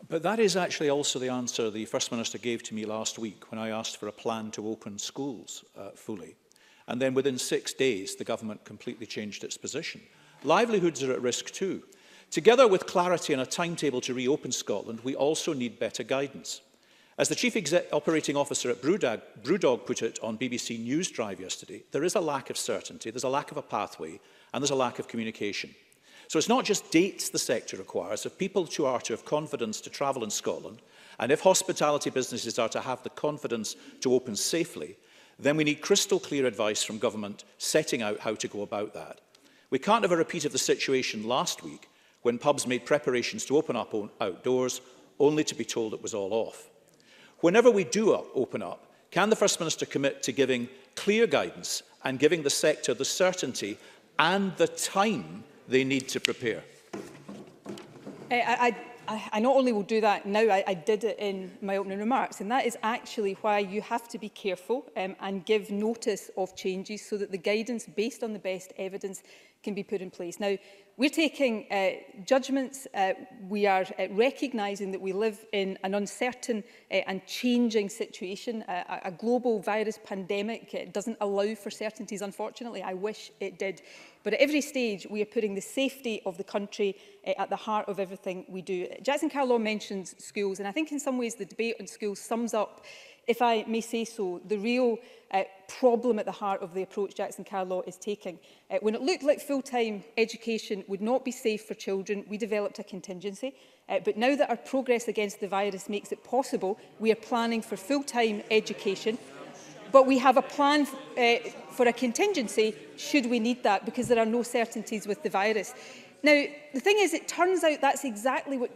But that is actually also the answer the First Minister gave to me last week when I asked for a plan to open schools fully. And then within 6 days, the government completely changed its position. Livelihoods are at risk too. Together with clarity and a timetable to reopen Scotland, we also need better guidance. As the Chief Operating Officer at Brewdog put it on BBC News Drive yesterday, there is a lack of certainty, there's a lack of a pathway, and there's a lack of communication. So it's not just dates the sector requires. If people are to have confidence to travel in Scotland, and if hospitality businesses are to have the confidence to open safely, then we need crystal clear advice from government setting out how to go about that. We can't have a repeat of the situation last week when pubs made preparations to open up outdoors, only to be told it was all off. Whenever we do open up, can the First Minister commit to giving clear guidance and giving the sector the certainty and the time they need to prepare? I not only will do that now, I did it in my opening remarks, and that is actually why you have to be careful and give notice of changes so that the guidance based on the best evidence can be put in place. Now, we're taking judgments. We are recognising that we live in an uncertain and changing situation. A global virus pandemic doesn't allow for certainties, unfortunately. I wish it did. But at every stage, we are putting the safety of the country at the heart of everything we do. Jackson Carlaw mentions schools, and I think in some ways the debate on schools sums up, if I may say so, the real problem at the heart of the approach Jackson Carlaw is taking. When it looked like full-time education would not be safe for children, we developed a contingency. But now that our progress against the virus makes it possible, we are planning for full-time education. But we have a plan for a contingency should we need that, because there are no certainties with the virus. Now, the thing is, it turns out that's exactly what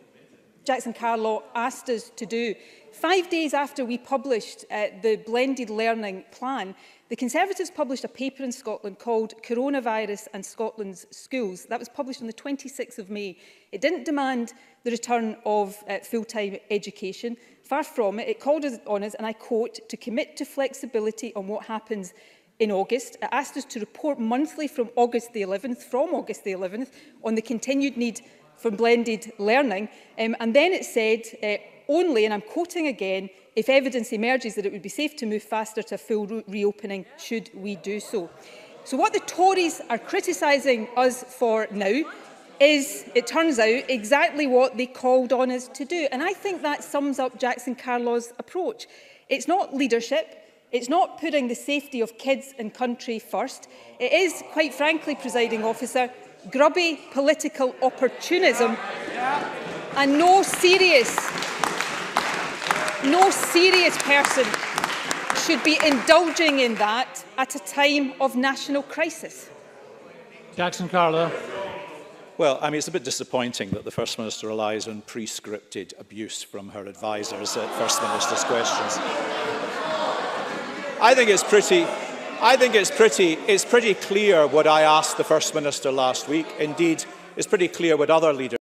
Jackson Carlaw asked us to do. 5 days after we published the blended learning plan, the Conservatives published a paper in Scotland called Coronavirus and Scotland's Schools. That was published on the 26th of May. It didn't demand the return of full-time education. Far from it. It called on us, and I quote, to commit to flexibility on what happens in August. It asked us to report monthly from August the 11th, on the continued need for blended learning. And then it said, only, and I'm quoting again, if evidence emerges that it would be safe to move faster to a full reopening, should we do so. So what the Tories are criticising us for now is, it turns out, exactly what they called on us to do. And I think that sums up Jackson Carlaw's approach. It's not leadership. It's not putting the safety of kids and country first. It is, quite frankly, presiding officer, grubby political opportunism, and no serious person should be indulging in that at a time of national crisis. Jackson Carlaw. Well, I mean, it's a bit disappointing that the First Minister relies on pre-scripted abuse from her advisers at First Minister's questions. I think it's pretty clear what I asked the First Minister last week. Indeed, it's pretty clear what other leaders